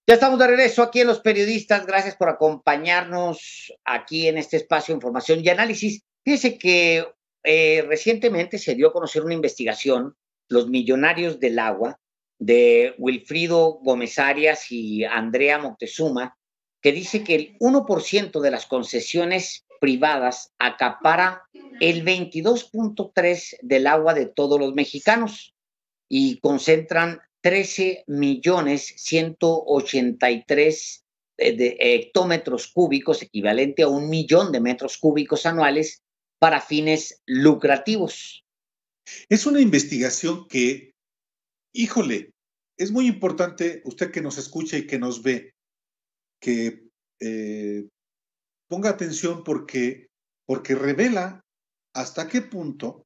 Ya estamos de regreso aquí en Los Periodistas. Gracias por acompañarnos aquí en este espacio de información y análisis. Fíjese que recientemente se dio a conocer una investigación, Los Millonarios del Agua, de Wilfrido Gómez Arias y Andrea Moctezuma, que dice que el 1% de las concesiones privadas acapara el 22.3% del agua de todos los mexicanos y concentran 13.183.000 de hectómetros cúbicos, equivalente a 1 millón de metros cúbicos anuales, para fines lucrativos. Es una investigación que, híjole, es muy importante, usted que nos escucha y que nos ve, que ponga atención porque revela hasta qué punto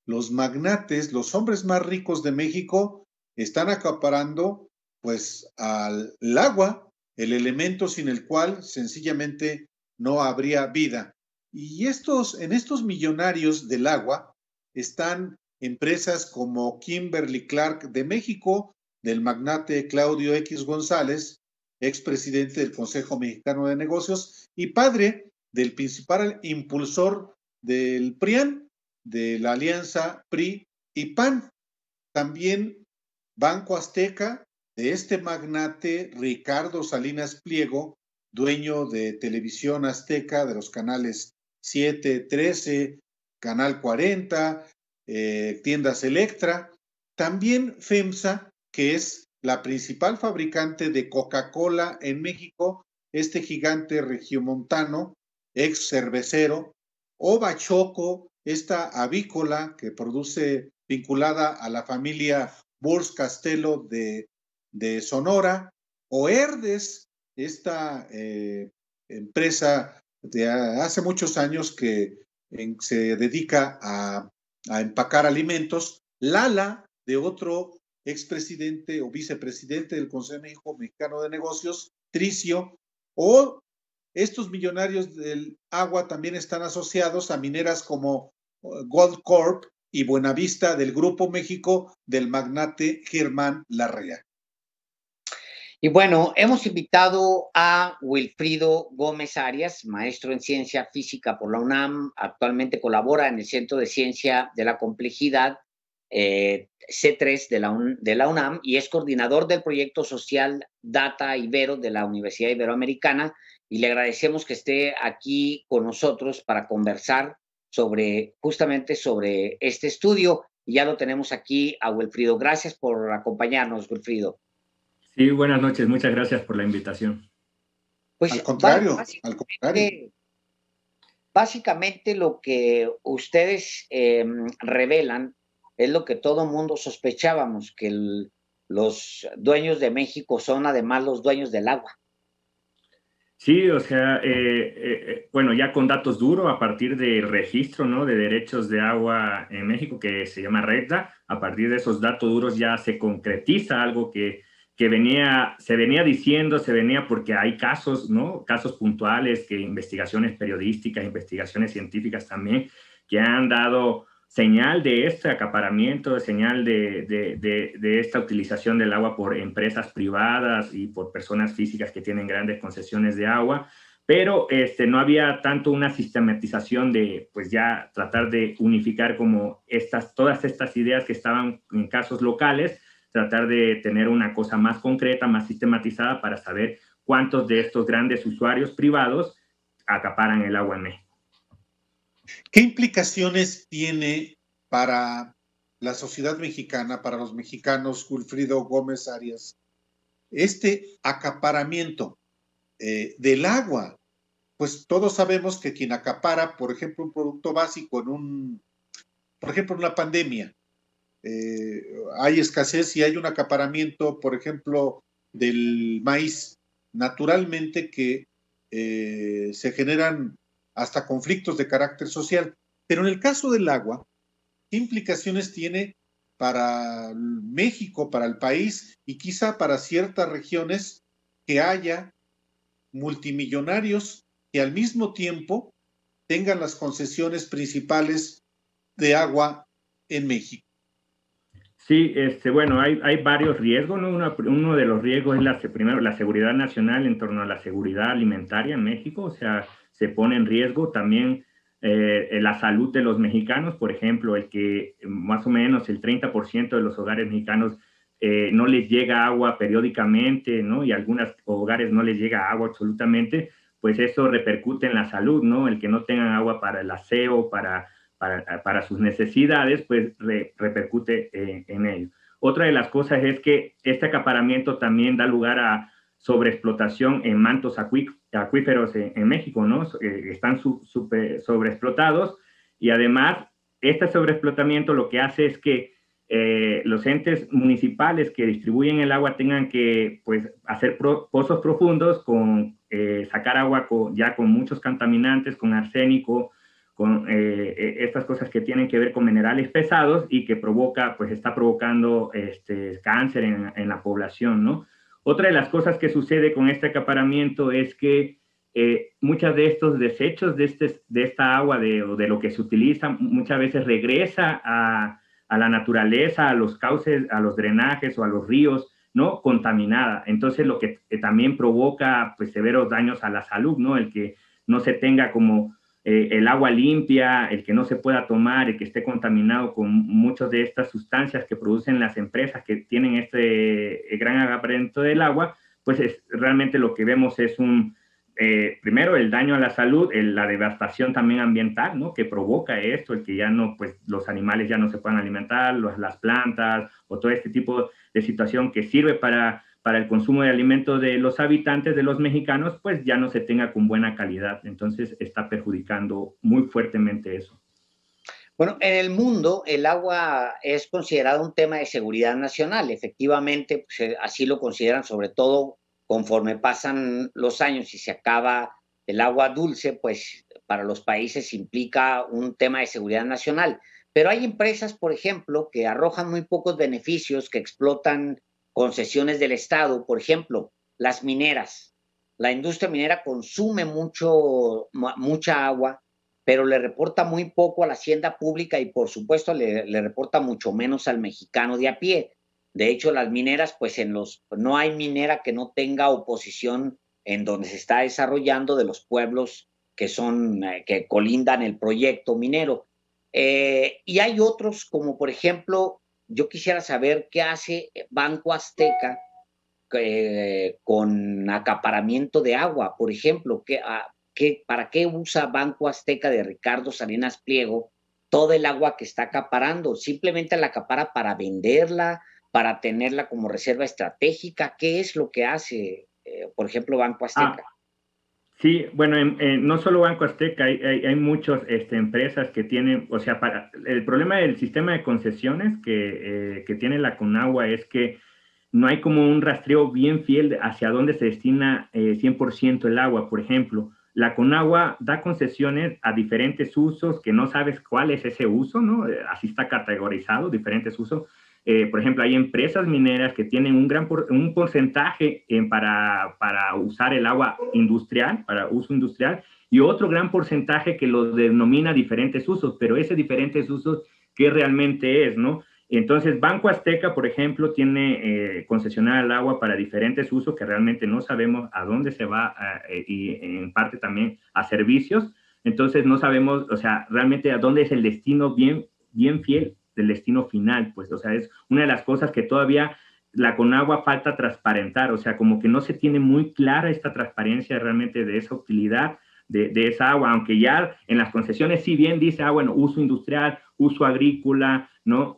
los magnates, los hombres más ricos de México, están acaparando pues al agua, el elemento sin el cual sencillamente no habría vida. Y en estos millonarios del agua están empresas como Kimberly Clark de México, del magnate Claudio X González, expresidente del Consejo Mexicano de Negocios y padre del principal impulsor del PRIAN, de la alianza PRI y PAN. También Banco Azteca, de este magnate Ricardo Salinas Pliego, dueño de Televisión Azteca, de los canales 7, 13, Canal 40, Tiendas Electra. También FEMSA, que es la principal fabricante de Coca-Cola en México, este gigante regiomontano, ex cervecero, o Bachoco, esta avícola que produce vinculada a la familia Burs Castelo de Sonora, o Herdes, esta empresa de hace muchos años que se dedica a empacar alimentos, Lala, de otro expresidente o vicepresidente del Consejo Mexicano de Negocios, Tricio, o estos millonarios del agua también están asociados a mineras como Gold Corp y Buenavista del Grupo México del magnate Germán Larrea. Y bueno, hemos invitado a Wilfrido Gómez Arias, maestro en ciencia física por la UNAM, actualmente colabora en el Centro de Ciencia de la Complejidad C3 de la UNAM y es coordinador del proyecto social Data Ibero de la Universidad Iberoamericana, y le agradecemos que esté aquí con nosotros para conversar justamente sobre este estudio. Y ya lo tenemos aquí a Wilfrido. Gracias por acompañarnos, Wilfrido. Sí, buenas noches, muchas gracias por la invitación. Pues al contrario. Básicamente lo que ustedes revelan es lo que todo mundo sospechábamos, que los dueños de México son además los dueños del agua. Sí, o sea, bueno, ya con datos duros a partir del registro, ¿no?, de derechos de agua en México, que se llama RECDA. A partir de esos datos duros ya se concretiza algo que se venía diciendo, porque hay casos, ¿no?, casos puntuales, que investigaciones periodísticas, investigaciones científicas también, que han dado señal de este acaparamiento, señal de esta utilización del agua por empresas privadas y por personas físicas que tienen grandes concesiones de agua, pero no había tanto una sistematización de, pues ya tratar de unificar como todas estas ideas que estaban en casos locales, tratar de tener una cosa más concreta, más sistematizada para saber cuántos de estos grandes usuarios privados acaparan el agua en México. ¿Qué implicaciones tiene para la sociedad mexicana, para los mexicanos, Wilfrido Gómez Arias, este acaparamiento del agua? Pues todos sabemos que quien acapara, por ejemplo, un producto básico por ejemplo, en una pandemia, hay escasez y hay un acaparamiento, por ejemplo, del maíz. Naturalmente que se generan hasta conflictos de carácter social. Pero en el caso del agua, ¿qué implicaciones tiene para México, para el país y quizá para ciertas regiones que haya multimillonarios que al mismo tiempo tengan las concesiones principales de agua en México? Sí, bueno, hay varios riesgos, ¿no? Uno de los riesgos es primero la seguridad nacional en torno a la seguridad alimentaria en México, o sea, se pone en riesgo también la salud de los mexicanos, por ejemplo, el que más o menos el 30% de los hogares mexicanos no les llega agua periódicamente, ¿no? Y a algunos hogares no les llega agua absolutamente, pues eso repercute en la salud, ¿no? El que no tengan agua para el aseo, para sus necesidades, pues repercute en ello. Otra de las cosas es que este acaparamiento también da lugar a sobreexplotación en mantos acuíferos en México, ¿no? Están sobreexplotados y además este sobreexplotamiento lo que hace es que los entes municipales que distribuyen el agua tengan que pues, hacer pozos profundos sacar agua ya con muchos contaminantes, con arsénico, con estas cosas que tienen que ver con minerales pesados y que está provocando cáncer en la población, ¿no? Otra de las cosas que sucede con este acaparamiento es que muchos de estos desechos de esta agua o de lo que se utiliza muchas veces regresa a la naturaleza, a los cauces, a los drenajes o a los ríos, ¿no? Contaminada. Entonces lo que también provoca pues severos daños a la salud, ¿no? El que no se tenga como el agua limpia, el que no se pueda tomar, el que esté contaminado con muchas de estas sustancias que producen las empresas que tienen este gran acaparamiento del agua, pues realmente lo que vemos es primero el daño a la salud, la devastación también ambiental, ¿no? Que provoca esto, el que ya no, pues los animales ya no se puedan alimentar, las plantas o todo este tipo de situación que sirve para el consumo de alimentos de los habitantes, de los mexicanos, pues ya no se tenga con buena calidad. Entonces está perjudicando muy fuertemente eso. Bueno, en el mundo el agua es considerado un tema de seguridad nacional. Efectivamente, pues, así lo consideran, sobre todo conforme pasan los años y se acaba el agua dulce, pues para los países implica un tema de seguridad nacional. Pero hay empresas, por ejemplo, que arrojan muy pocos beneficios, que explotan concesiones del Estado, por ejemplo, las mineras. La industria minera consume mucha agua, pero le reporta muy poco a la hacienda pública y por supuesto le reporta mucho menos al mexicano de a pie. De hecho, las mineras, pues no hay minera que no tenga oposición en donde se está desarrollando de los pueblos que colindan el proyecto minero. Y hay otros, como por ejemplo, yo quisiera saber qué hace Banco Azteca con acaparamiento de agua, por ejemplo, ¿para qué usa Banco Azteca de Ricardo Salinas Pliego todo el agua que está acaparando? ¿Simplemente la acapara para venderla, para tenerla como reserva estratégica? ¿Qué es lo que hace, por ejemplo, Banco Azteca? Sí, bueno, no solo Banco Azteca, hay muchas empresas que tienen, o sea, el problema del sistema de concesiones que tiene la Conagua es que no hay como un rastreo bien fiel hacia dónde se destina 100% el agua. Por ejemplo, la Conagua da concesiones a diferentes usos que no sabes cuál es ese uso, ¿no? Así está categorizado, diferentes usos. Por ejemplo, hay empresas mineras que tienen un porcentaje para usar el agua industrial, para uso industrial, y otro gran porcentaje que lo denomina diferentes usos, pero ese diferentes usos, ¿qué realmente es, no? Entonces, Banco Azteca, por ejemplo, tiene concesionada el agua para diferentes usos que realmente no sabemos a dónde se va y en parte también a servicios. Entonces, no sabemos, o sea, realmente a dónde es el destino bien fiel del destino final, pues, o sea, es una de las cosas que todavía la Conagua falta transparentar, o sea, como que no se tiene muy clara esta transparencia realmente de esa utilidad de esa agua, aunque ya en las concesiones sí bien dice, bueno, uso industrial, uso agrícola, ¿no?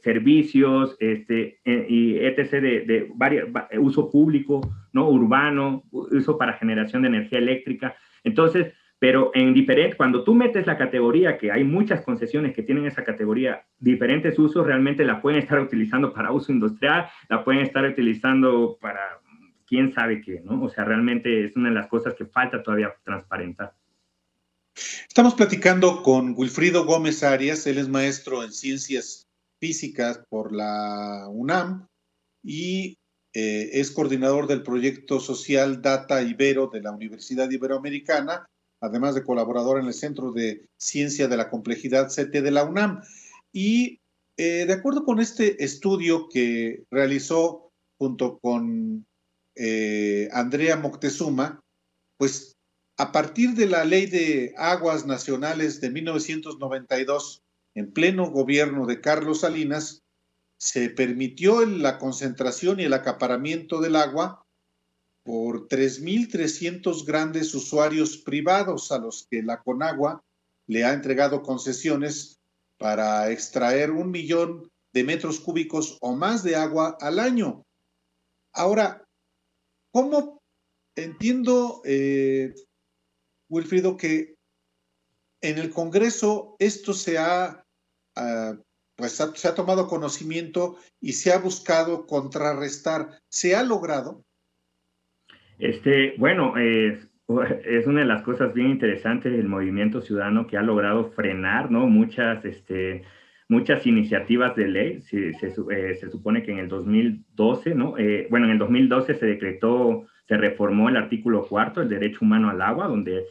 Servicios, y etc. de uso público, ¿no? Urbano, uso para generación de energía eléctrica. Entonces, pero cuando tú metes la categoría, que hay muchas concesiones que tienen esa categoría, diferentes usos, realmente la pueden estar utilizando para uso industrial, la pueden estar utilizando para quién sabe qué, ¿no? O sea, realmente es una de las cosas que falta todavía transparentar. Estamos platicando con Wilfrido Gómez Arias, él es maestro en Ciencias Físicas por la UNAM y es coordinador del proyecto social Data Ibero de la Universidad Iberoamericana, además de colaborador en el Centro de Ciencia de la Complejidad CT de la UNAM. Y De acuerdo con este estudio que realizó junto con Andrea Moctezuma, pues a partir de la Ley de Aguas Nacionales de 1992, en pleno gobierno de Carlos Salinas, se permitió la concentración y el acaparamiento del agua por 3.300 grandes usuarios privados a los que la Conagua le ha entregado concesiones para extraer 1 millón de metros cúbicos o más de agua al año. Ahora, ¿cómo entiendo, Wilfrido, que en el Congreso esto se ha tomado conocimiento y se ha buscado contrarrestar? ¿Se ha logrado? Bueno, es una de las cosas bien interesantes del movimiento ciudadano que ha logrado frenar, ¿no? Muchas iniciativas de ley. Se supone que en el 2012, ¿no? En el 2012 se reformó el artículo 4, el derecho humano al agua, donde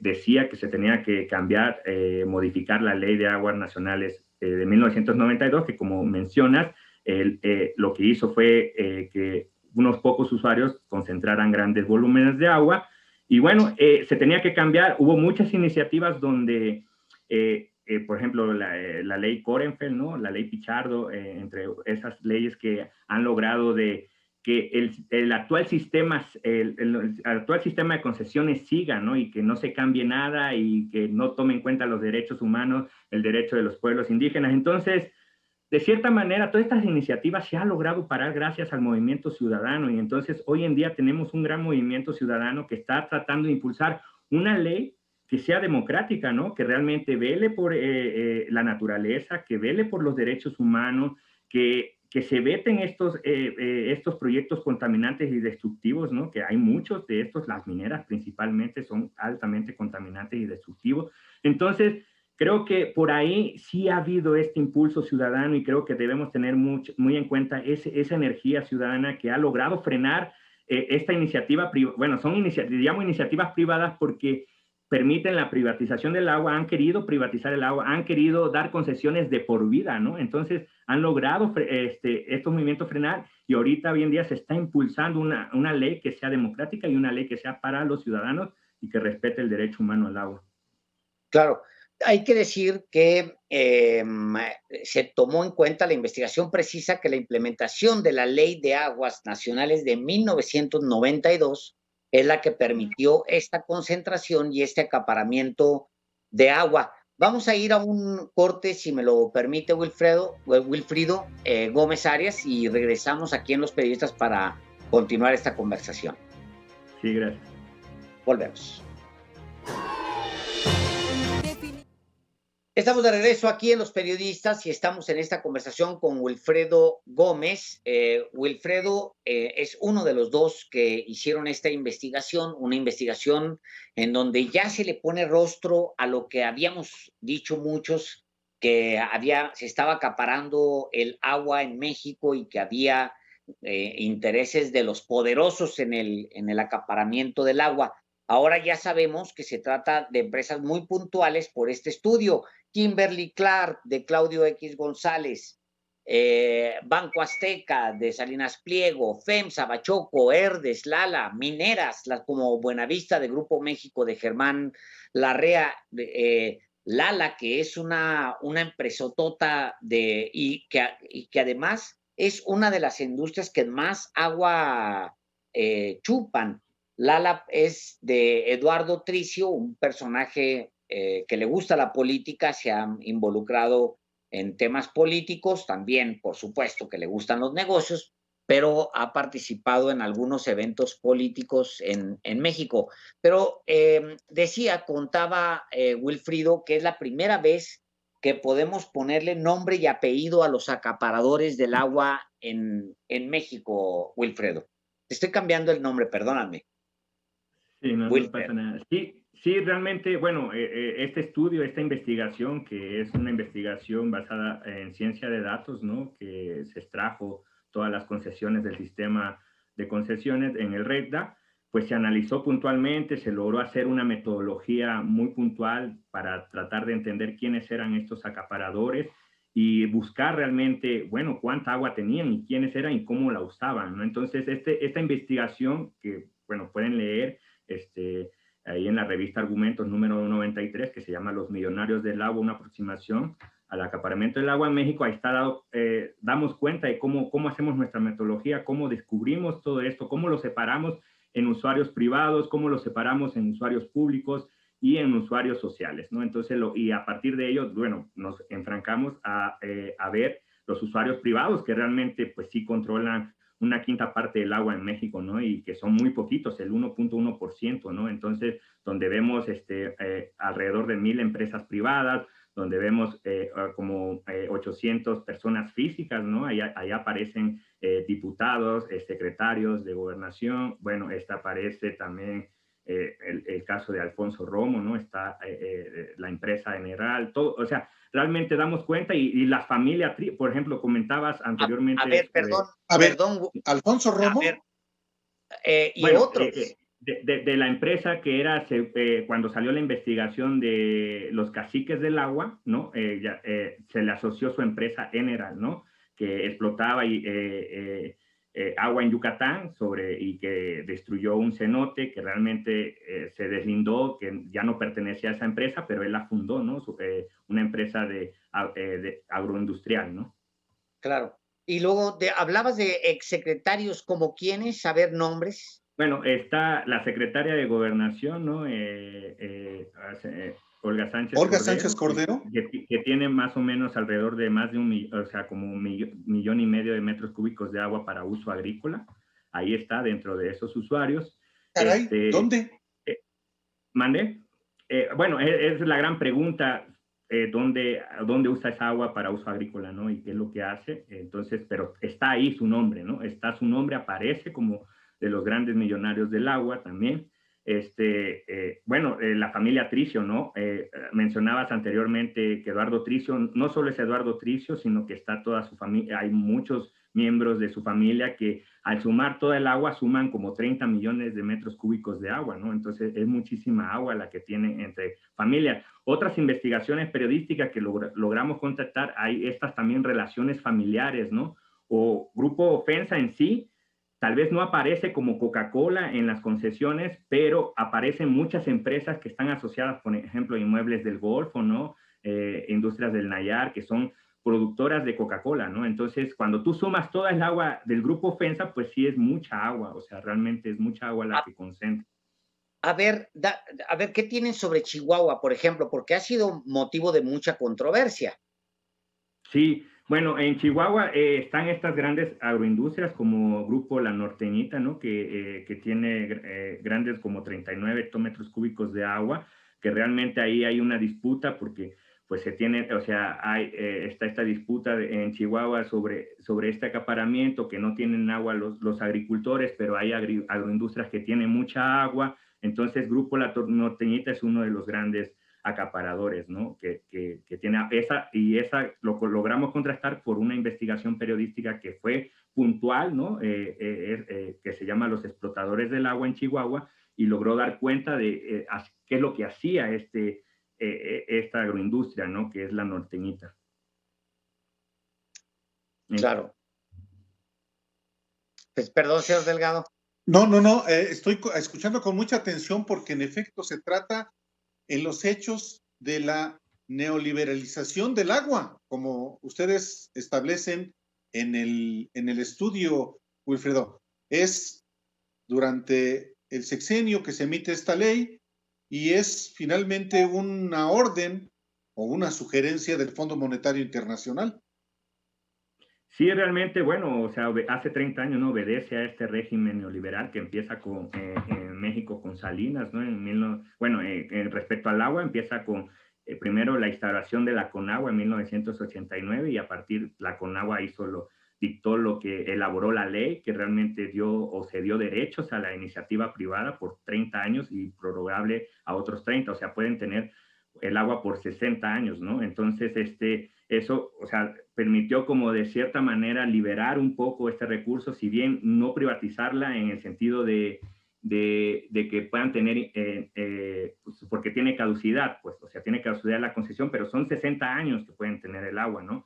decía que se tenía que cambiar, modificar la ley de aguas nacionales de 1992, que como mencionas, lo que hizo fue que unos pocos usuarios concentraran grandes volúmenes de agua. Y bueno, se tenía que cambiar. Hubo muchas iniciativas donde, por ejemplo, la ley Korenfeld, ¿no? La ley Pichardo, entre esas leyes que han logrado que el actual sistema de concesiones siga, ¿no? Y que no se cambie nada y que no tome en cuenta los derechos humanos, el derecho de los pueblos indígenas. Entonces, de cierta manera, todas estas iniciativas se han logrado parar gracias al movimiento ciudadano, y entonces hoy en día tenemos un gran movimiento ciudadano que está tratando de impulsar una ley que sea democrática, ¿no? Que realmente vele por la naturaleza, que vele por los derechos humanos, que se veten estos proyectos contaminantes y destructivos, ¿no? Que hay muchos de estos, las mineras principalmente, son altamente contaminantes y destructivos. Entonces, creo que por ahí sí ha habido este impulso ciudadano, y creo que debemos tener muy en cuenta esa energía ciudadana que ha logrado frenar esta iniciativa. Bueno, llamo iniciativas privadas porque permiten la privatización del agua, han querido privatizar el agua, han querido dar concesiones de por vida, ¿no? Entonces han logrado estos movimientos frenar, y ahorita hoy en día se está impulsando una ley que sea democrática y una ley que sea para los ciudadanos y que respete el derecho humano al agua. Claro. Hay que decir que se tomó en cuenta la investigación precisa que la implementación de la Ley de Aguas Nacionales de 1992 es la que permitió esta concentración y este acaparamiento de agua. Vamos a ir a un corte, si me lo permite Wilfrido Gómez Arias, y regresamos aquí en Los Periodistas para continuar esta conversación. Sí, gracias. Volvemos. Estamos de regreso aquí en Los Periodistas y estamos en esta conversación con Wilfredo Gómez. Wilfredo es uno de los dos que hicieron esta investigación, una investigación en donde ya se le pone rostro a lo que habíamos dicho muchos, que se estaba acaparando el agua en México y que había intereses de los poderosos en el acaparamiento del agua. Ahora ya sabemos que se trata de empresas muy puntuales por este estudio. Kimberly Clark, de Claudio X González, Banco Azteca, de Salinas Pliego, FEMSA, Bachoco, Herdes, Lala, Mineras, como Buenavista, de Grupo México, de Germán Larrea, Lala, que es una empresotota y que además es una de las industrias que más agua chupan. Lala es de Eduardo Tricio, un personaje que le gusta la política, se ha involucrado en temas políticos, también, por supuesto, que le gustan los negocios, pero ha participado en algunos eventos políticos en México. Pero contaba Wilfrido, que es la primera vez que podemos ponerle nombre y apellido a los acaparadores del agua en México, Wilfredo. Te estoy cambiando el nombre, perdóname. Sí, no pasa nada. Sí, realmente, bueno, este estudio, esta investigación, que es una investigación basada en ciencia de datos, ¿no? Que se extrajo todas las concesiones del sistema de concesiones en el RECDA, pues se analizó puntualmente, se logró hacer una metodología muy puntual para tratar de entender quiénes eran estos acaparadores, y buscar realmente, bueno, cuánta agua tenían y quiénes eran y cómo la usaban, ¿no? Entonces, esta investigación que, bueno, pueden leer ahí en la revista Argumentos número 93, que se llama Los Millonarios del Agua, una aproximación al acaparamiento del agua en México. Ahí está damos cuenta de cómo hacemos nuestra metodología, cómo descubrimos todo esto, cómo lo separamos en usuarios privados, cómo lo separamos en usuarios públicos y en usuarios sociales, ¿no? Entonces, y a partir de ello, bueno, nos enfrancamos a ver los usuarios privados que realmente, pues sí controlan una quinta parte del agua en México, ¿no? Y que son muy poquitos, el 1.1%, ¿no? Entonces, donde vemos alrededor de 1,000 empresas privadas, donde vemos como 800 personas físicas, ¿no? Ahí aparecen diputados, secretarios de gobernación, bueno, aparece también el caso de Alfonso Romo, ¿no? Está la empresa general, todo, o sea, realmente damos cuenta y la familia, por ejemplo, comentabas anteriormente. A ver, perdón, Alfonso Romo. A ver, y bueno, otros. De la empresa que era, cuando salió la investigación de los caciques del agua, ¿no? Se le asoció su empresa Eneral, ¿no? Que explotaba agua en Yucatán y que destruyó un cenote que realmente se deslindó, que ya no pertenecía a esa empresa, pero él la fundó, ¿no? Una empresa de agroindustrial, ¿no? Claro. Y luego hablabas de exsecretarios, ¿como quiénes? ¿Saber nombres? Bueno, está la secretaria de Gobernación, ¿no? Olga Sánchez Cordero. Que tiene más o menos alrededor de más de como 1,5 millones de metros cúbicos de agua para uso agrícola. Ahí está, dentro de esos usuarios. Caray, ¿dónde? ¿Mande? Bueno, es la gran pregunta, ¿dónde usa esa agua para uso agrícola, ¿no? Y qué es lo que hace. Entonces, pero está ahí su nombre, ¿no? Está su nombre, aparece como de los grandes millonarios del agua también. Bueno, la familia Tricio, ¿no? Mencionabas anteriormente que Eduardo Tricio, no solo es Eduardo Tricio, sino que está toda su familia, hay muchos miembros de su familia que al sumar toda el agua suman como 30 millones de metros cúbicos de agua, ¿no? Entonces es muchísima agua la que tienen entre familias. Otras investigaciones periodísticas que logramos contactar, hay estas también relaciones familiares, ¿no? O Grupo FEMSA en sí, tal vez no aparece como Coca-Cola en las concesiones, pero aparecen muchas empresas que están asociadas, por ejemplo, Inmuebles del Golfo, ¿no? Industrias del Nayar, que son productoras de Coca-Cola, ¿no? Entonces, cuando tú sumas toda el agua del grupo FEMSA, pues sí es mucha agua, o sea, realmente es mucha agua la que concentra. A ver, ¿qué tienen sobre Chihuahua, por ejemplo? Porque ha sido motivo de mucha controversia. Sí, bueno, en Chihuahua están estas grandes agroindustrias como Grupo La Norteñita, ¿no? Que tiene grandes como 39 hectómetros cúbicos de agua, que realmente ahí hay una disputa porque pues se tiene, o sea, está esta disputa en Chihuahua sobre este acaparamiento, que no tienen agua los agricultores, pero hay agroindustrias que tienen mucha agua. Entonces, Grupo La Norteñita es uno de los grandes acaparadores, ¿no? Que tiene esa lo logramos contrastar por una investigación periodística que fue puntual, ¿no? Que se llama Los Explotadores del Agua en Chihuahua, y logró dar cuenta de qué es lo que hacía esta agroindustria, ¿no? Que es La Norteñita. Claro. Pues, perdón, señor Delgado. No, estoy escuchando con mucha atención porque en efecto se trata en los hechos de la neoliberalización del agua, como ustedes establecen en el estudio, Wilfredo. Es durante el sexenio que se emite esta ley y es finalmente una orden o una sugerencia del Fondo Monetario Internacional. Sí, realmente, bueno, o sea, hace 30 años no obedece a este régimen neoliberal que empieza en México con Salinas, ¿no? Respecto al agua, empieza con primero la instalación de la CONAGUA en 1989 y a partir la CONAGUA dictó lo que elaboró la ley, que realmente se dio derechos a la iniciativa privada por 30 años y prorrogable a otros 30, o sea, pueden tener el agua por 60 años, ¿no? Entonces, eso, o sea, permitió como de cierta manera liberar un poco este recurso, si bien no privatizarla en el sentido de que puedan tener, pues porque tiene caducidad, pues, o sea, tiene caducidad la concesión, pero son 60 años que pueden tener el agua, ¿no?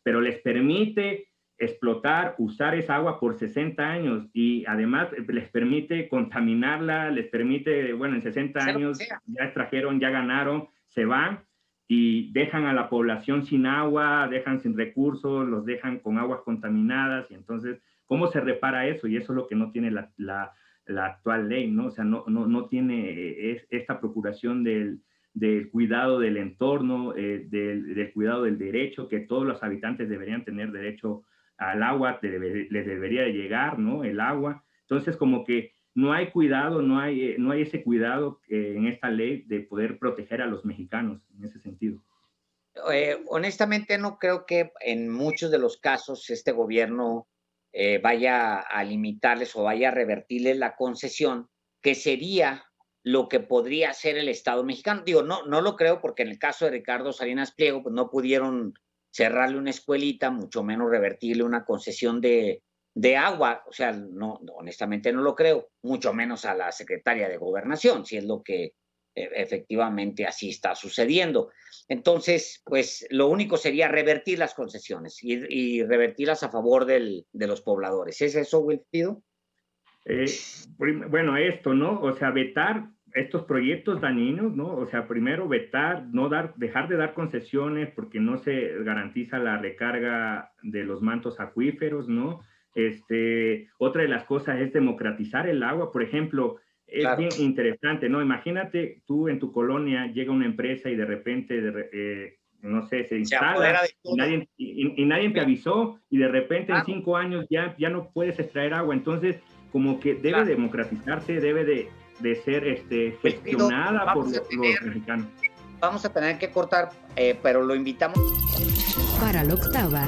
pero les permite explotar, usar esa agua por 60 años y además les permite contaminarla, les permite, bueno, en 60 años ya extrajeron, ya ganaron, se van y dejan a la población sin agua, dejan sin recursos, los dejan con aguas contaminadas y entonces, ¿cómo se repara eso? Y eso es lo que no tiene la actual ley, ¿no? O sea, no tiene esta procuración del cuidado del entorno, del cuidado del derecho, que todos los habitantes deberían tener derecho al agua, les debería de llegar, ¿no? El agua. Entonces, como que no hay cuidado, no hay ese cuidado en esta ley de poder proteger a los mexicanos en ese sentido. Honestamente, no creo que en muchos de los casos este gobierno vaya a limitarles o vaya a revertirles la concesión, que sería lo que podría hacer el Estado mexicano. Digo, no lo creo porque en el caso de Ricardo Salinas Pliego, pues no pudieron cerrarle una escuelita, mucho menos revertirle una concesión de agua. O sea, no, honestamente no lo creo, mucho menos a la secretaria de Gobernación, si es lo que efectivamente así está sucediendo. Entonces, pues lo único sería revertir las concesiones y revertirlas a favor de los pobladores. ¿Es eso, Wilfrido? Bueno, esto, ¿no? O sea, vetar estos proyectos dañinos, ¿no? O sea, primero vetar, dejar de dar concesiones porque no se garantiza la recarga de los mantos acuíferos, ¿no? Otra de las cosas es democratizar el agua. Por ejemplo, es bien interesante, ¿no? Imagínate tú en tu colonia, llega una empresa y de repente, no sé, se instala y nadie te avisó y de repente en 5 años ya no puedes extraer agua. Entonces, como que debe democratizarse, debe de ser gestionada por los mexicanos. Vamos a tener que cortar, pero lo invitamos. Para la octava.